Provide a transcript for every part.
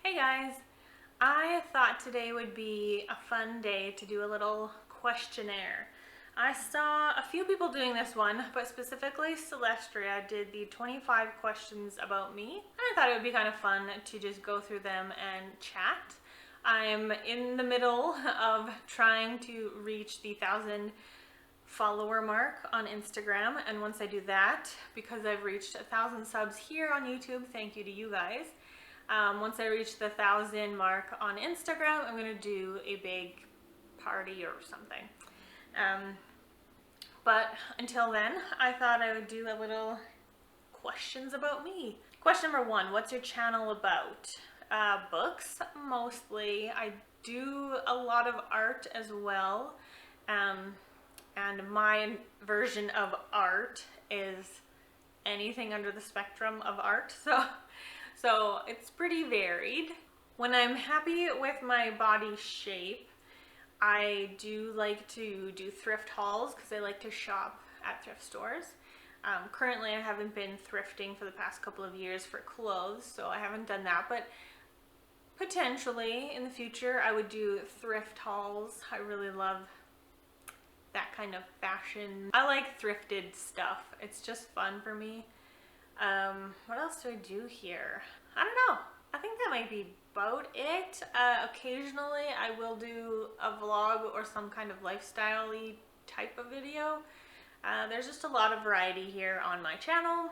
Hey guys, I thought today would be a fun day to do a little questionnaire. I saw a few people doing this one, but specifically Celestria did the 25 questions about me. And I thought it would be kind of fun to just go through them and chat. I'm in the middle of trying to reach the 1,000 follower mark on Instagram, and once I do that, because I've reached 1,000 subs here on YouTube, thank you to you guys. Once I reach the 1,000 mark on Instagram, I'm gonna do a big party or something. But until then, I thought I would do a little questions about me. Question number 1, what's your channel about? Books, mostly. I do a lot of art as well. And my version of art is anything under the spectrum of art. So it's pretty varied. When I'm happy with my body shape, I do like to do thrift hauls because I like to shop at thrift stores. Currently I haven't been thrifting for the past couple of years for clothes, so I haven't done that, but potentially in the future I would do thrift hauls. I really love that kind of fashion. I like thrifted stuff. It's just fun for me. What else do I do here? I don't know. I think that might be about it. Occasionally I will do a vlog or some kind of lifestyle-y type of video. There's just a lot of variety here on my channel,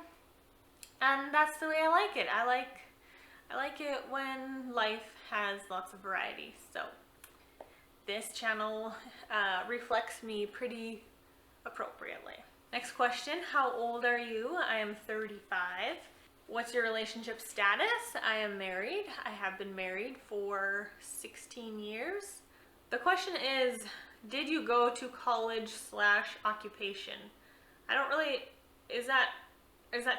and that's the way I like it. I like it when life has lots of variety. So this channel reflects me pretty appropriately. Next question, how old are you? I am 35. What's your relationship status? I am married. I have been married for 16 years. The question is, did you go to college/occupation? I don't really, is that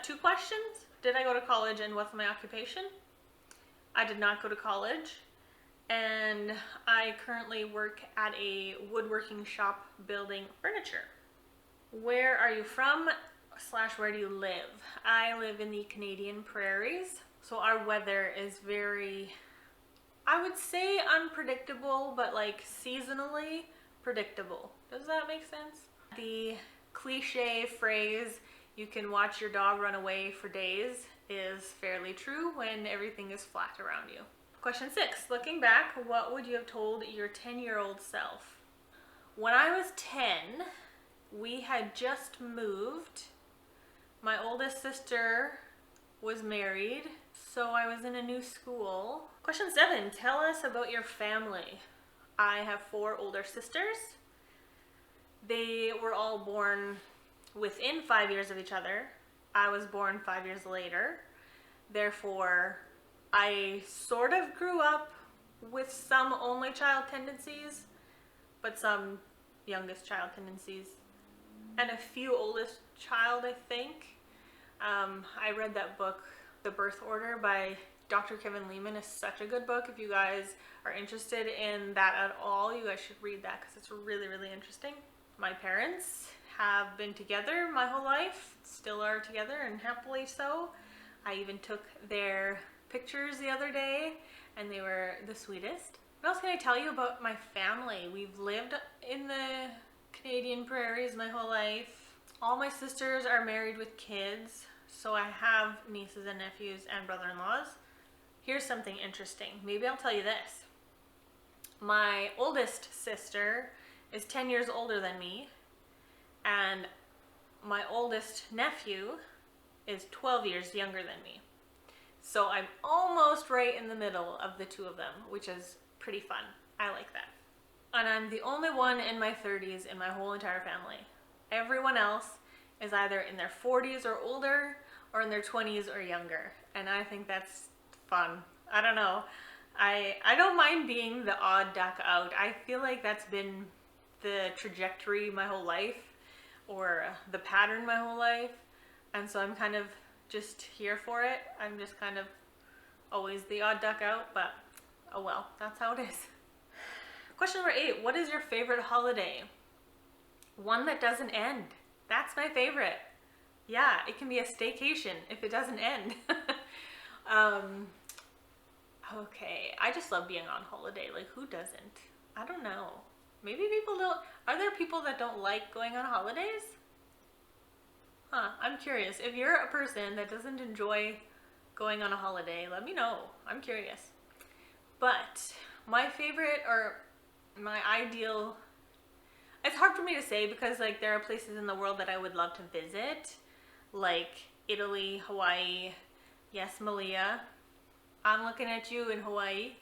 2 questions? Did I go to college and what's my occupation? I did not go to college, and I currently work at a woodworking shop building furniture. Where are you from / where do you live? I live in the Canadian prairies, so our weather is very, I would say unpredictable, but like seasonally predictable. Does that make sense? The cliche phrase, you can watch your dog run away for days, is fairly true when everything is flat around you. Question 6, looking back, what would you have told your 10-year-old self? When I was 10, we had just moved. My oldest sister was married, so I was in a new school. Question 7, tell us about your family. I have 4 older sisters. They were all born within 5 years of each other. I was born 5 years later. Therefore, I sort of grew up with some only child tendencies, but some youngest child tendencies, and a few oldest child, I think. I read that book, The Birth Order by Dr. Kevin Lehman. Is such a good book. If you guys are interested in that at all, you guys should read that because it's really, really interesting. My parents have been together my whole life, still are together, and happily so. I even took their pictures the other day, and they were the sweetest. What else can I tell you about my family? We've lived in the Canadian prairies my whole life. All my sisters are married with kids, so I have nieces and nephews and brother-in-laws. Here's something interesting. Maybe I'll tell you this. My oldest sister is 10 years older than me, and my oldest nephew is 12 years younger than me. So I'm almost right in the middle of the 2 of them, which is pretty fun. I like that. And I'm the only one in my 30s in my whole entire family. Everyone else is either in their 40s or older, or in their 20s or younger. And I think that's fun. I don't know. I don't mind being the odd duck out. I feel like that's been the trajectory my whole life, or the pattern my whole life. And so I'm kind of just here for it. I'm just kind of always the odd duck out, but oh well, that's how it is. Question number 8, what is your favorite holiday? One that doesn't end. That's my favorite. Yeah, it can be a staycation if it doesn't end. Okay, I just love being on holiday. Like, who doesn't? I don't know. Maybe people don't. Are there people that don't like going on holidays? Huh, I'm curious. If you're a person that doesn't enjoy going on a holiday, let me know. I'm curious. But my favorite or my ideal, it's hard for me to say because like there are places in the world that I would love to visit, like Italy, Hawaii. Yes, Malia, I'm looking at you in Hawaii.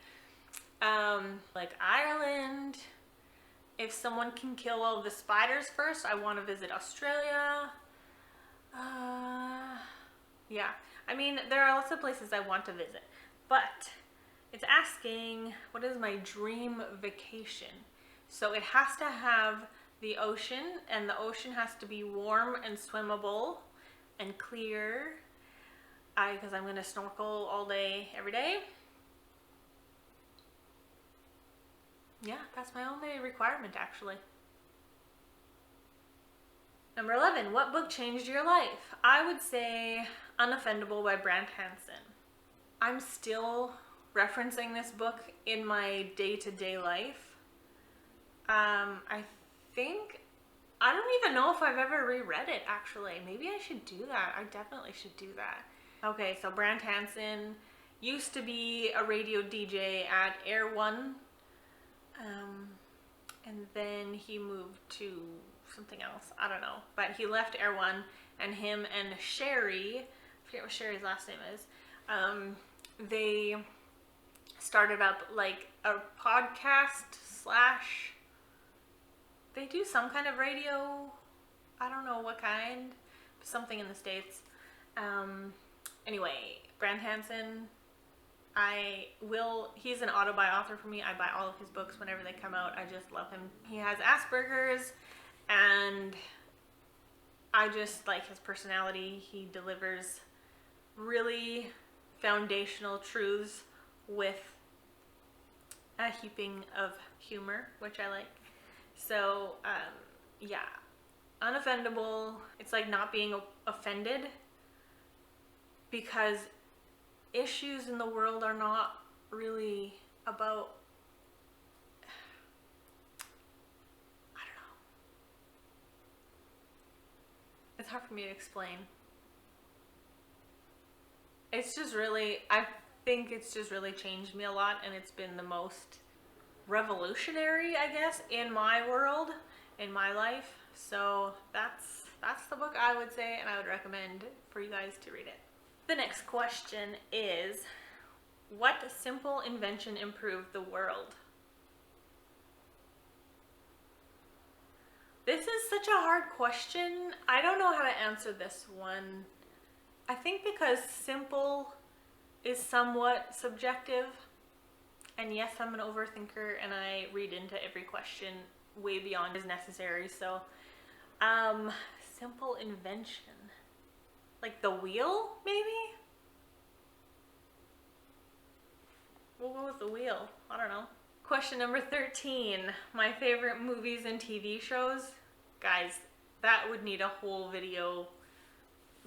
Like Ireland. If someone can kill all the spiders first, I want to visit Australia. Yeah. I mean, there are lots of places I want to visit, but it's asking, what is my dream vacation? So it has to have the ocean, and the ocean has to be warm and swimmable and clear. Because I'm going to snorkel all day, every day. Yeah, that's my only requirement, actually. Number 11, what book changed your life? I would say Unoffendable by Brant Hansen. I'm still referencing this book in my day-to-day life. I think, I don't even know if I've ever reread it, actually. Maybe I should do that. I definitely should do that. Okay, so Brant Hansen used to be a radio DJ at Air One, and then he moved to something else. I don't know, but he left Air One, and him and Sherry, I forget what Sherry's last name is, they started up like a podcast slash, they do some kind of radio, I don't know what kind, something in the States. Anyway, Brant Hansen, he's an auto-buy author for me. I buy all of his books whenever they come out. I just love him. He has Asperger's, and I just like his personality. He delivers really foundational truths with a heaping of humor, which I like. So, yeah, Unoffendable, it's like not being offended, because issues in the world are not really about, I don't know. It's hard for me to explain. It's just really, I think it's just really changed me a lot, and it's been the most revolutionary, I guess, in my world, in my life. So that's the book I would say, and I would recommend for you guys to read it. The next question is, what simple invention improved the world? This is such a hard question. I don't know how to answer this one. I think because simple is somewhat subjective, and yes, I'm an overthinker and I read into every question way beyond is necessary. So, simple invention. Like the wheel, maybe? We'll go with the wheel. I don't know. Question number 13. My favorite movies and TV shows. Guys, that would need a whole video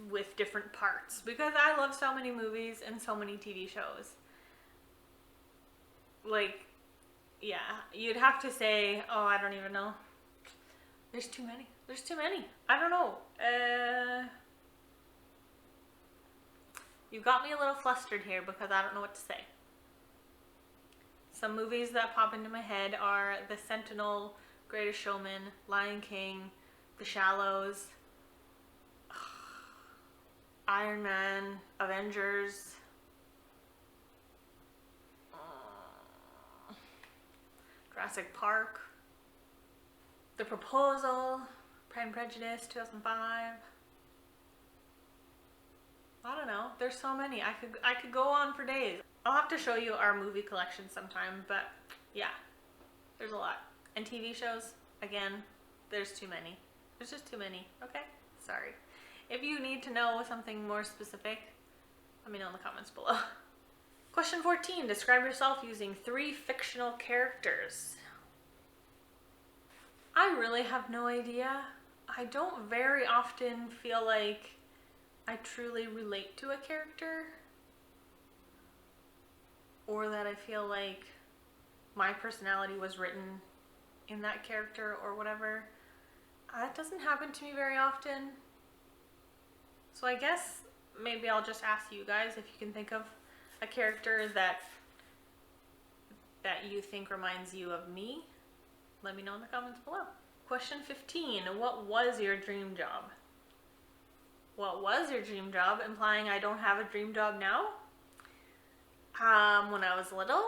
with different parts, because I love so many movies and so many TV shows. Like, yeah, you'd have to say, oh, I don't even know. There's too many. There's too many. I don't know. You got me a little flustered here because I don't know what to say. Some movies that pop into my head are The Sentinel, Greatest Showman, Lion King, The Shallows, Iron Man, Avengers, Jurassic Park, The Proposal, Pride and Prejudice, 2005. I don't know. There's so many. I could go on for days. I'll have to show you our movie collection sometime, but yeah, there's a lot. And TV shows, again, there's too many. There's just too many. Okay? Sorry. If you need to know something more specific, let me know in the comments below. Question 14. Describe yourself using 3 fictional characters. I really have no idea. I don't very often feel like I truly relate to a character, or that I feel like my personality was written in that character or whatever. That doesn't happen to me very often. So I guess maybe I'll just ask you guys if you can think of a character that you think reminds you of me. Let me know in the comments below. Question 15, what was your dream job? What was your dream job? Implying I don't have a dream job now. When I was little,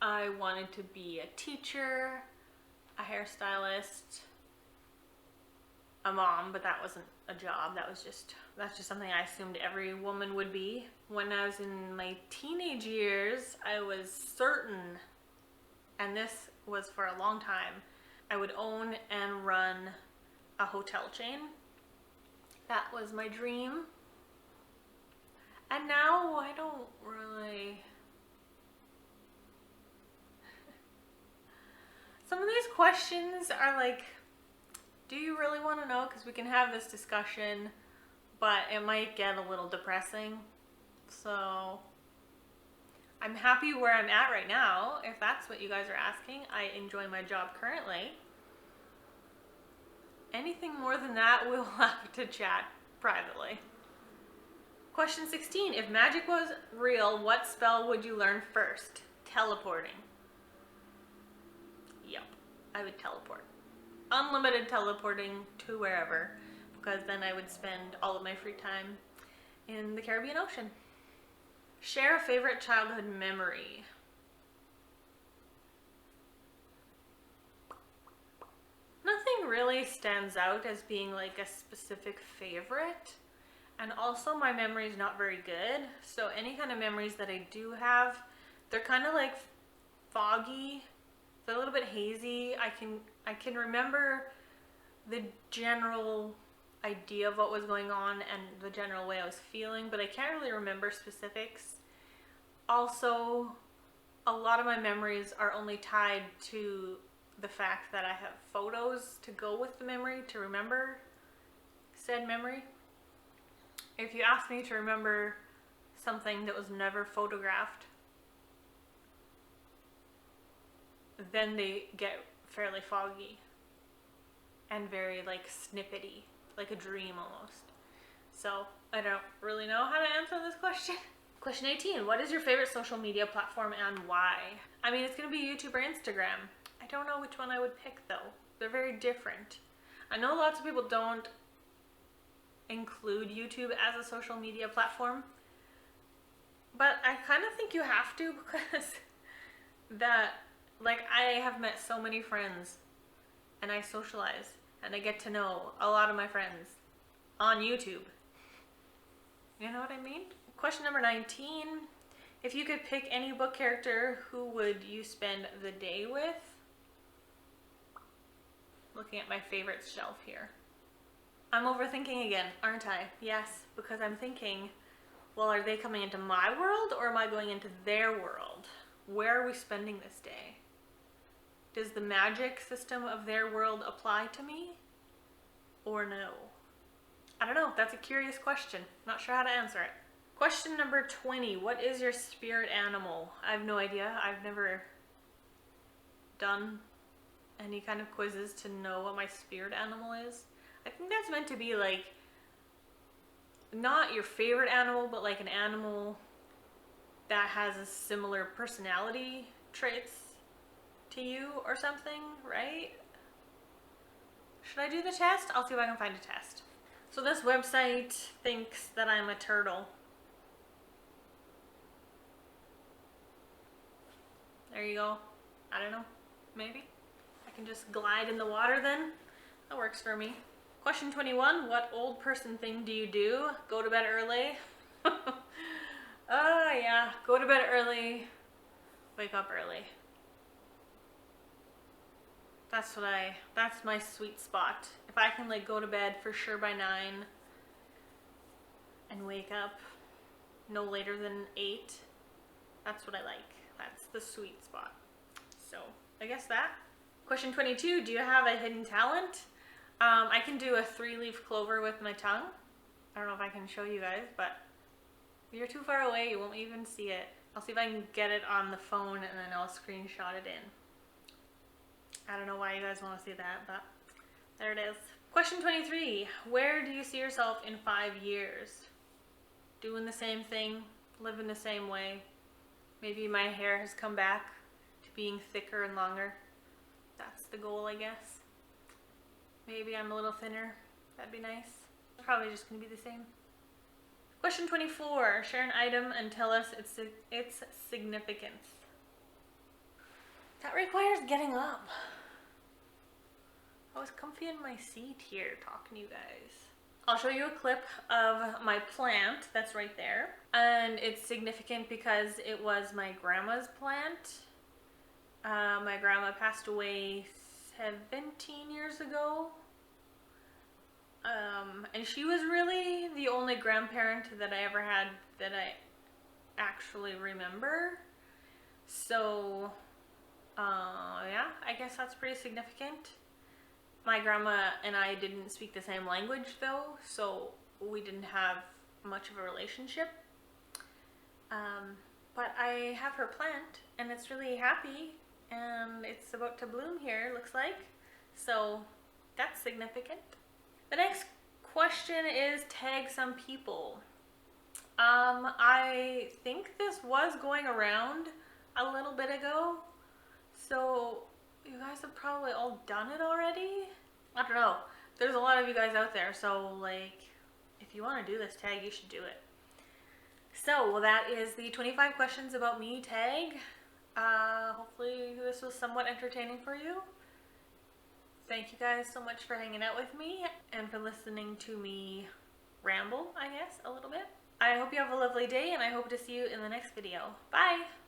I wanted to be a teacher, a hairstylist, a mom, but that wasn't a job. That's just something I assumed every woman would be. When I was in my teenage years, I was certain, and this was for a long time, I would own and run a hotel chain. That was my dream. And now I don't really... Some of these questions are like, do you really want to know? Because we can have this discussion, but it might get a little depressing. So I'm happy where I'm at right now, if that's what you guys are asking. I enjoy my job currently. Anything more than that, we'll have to chat privately. Question 16, if magic was real, what spell would you learn first? Teleporting. Yep, I would teleport. Unlimited teleporting to wherever, because then I would spend all of my free time in the Caribbean Ocean. Share a favorite childhood memory. Nothing really stands out as being like a specific favorite. And also my memory is not very good. So any kind of memories that I do have, they're kind of like foggy. They're a little bit hazy. I can remember the general idea of what was going on and the general way I was feeling, but I can't really remember specifics. Also, a lot of my memories are only tied to the fact that I have photos to go with the memory to remember said memory. If you ask me to remember something that was never photographed, then they get fairly foggy and very like snippety, like a dream almost. So I don't really know how to answer this question. Question 18, what is your favorite social media platform and why? I mean, it's gonna be YouTube or Instagram. I don't know which one I would pick though. They're very different. I know lots of people don't include YouTube as a social media platform, but I kind of think you have to, because like I have met so many friends and I socialize and I get to know a lot of my friends on YouTube. You know what I mean? Question number 19, if you could pick any book character, who would you spend the day with? Looking at my favorites shelf here. I'm overthinking again, aren't I? Yes, because I'm thinking, well, are they coming into my world or am I going into their world? Where are we spending this day? Does the magic system of their world apply to me or no? I don't know, that's a curious question. Not sure how to answer it. Question number 20, what is your spirit animal? I have no idea. I've never done any kind of quizzes to know what my spirit animal is. I think that's meant to be like, not your favorite animal, but like an animal that has a similar personality traits to you or something, right? Should I do the test? I'll see if I can find a test. So this website thinks that I'm a turtle. There you go. I don't know. Maybe. I can just glide in the water then. That works for me. Question 21. What old person thing do you do? Go to bed early. Oh yeah. Go to bed early. Wake up early. That's my sweet spot. If I can like go to bed for sure by 9 and wake up no later than 8, that's what I like. That's the sweet spot. So I guess that. Question 22, do you have a hidden talent? I can do a 3-leaf clover with my tongue. I don't know if I can show you guys, but you're too far away, you won't even see it. I'll see if I can get it on the phone and then I'll screenshot it in. I don't know why you guys want to see that, but there it is. Question 23. Where do you see yourself in 5 years? Doing the same thing, living the same way. Maybe my hair has come back to being thicker and longer. That's the goal, I guess. Maybe I'm a little thinner. That'd be nice. Probably just gonna be the same. Question 24. Share an item and tell us its significance. That requires getting up. I was comfy in my seat here talking to you guys. I'll show you a clip of my plant that's right there. And it's significant because it was my grandma's plant. My grandma passed away 17 years ago. And she was really the only grandparent that I ever had that I actually remember. So, yeah, I guess that's pretty significant. My grandma and I didn't speak the same language though, so we didn't have much of a relationship. But I have her plant and it's really happy and it's about to bloom here, looks like. So that's significant. The next question is tag some people. I think this was going around a little bit ago, so you guys have probably all done it already. I don't know. There's a lot of you guys out there, so like, if you want to do this tag, you should do it. So that is the 25 questions about me tag. Hopefully this was somewhat entertaining for you. Thank you guys so much for hanging out with me and for listening to me ramble, I guess, a little bit. I hope you have a lovely day and I hope to see you in the next video. Bye!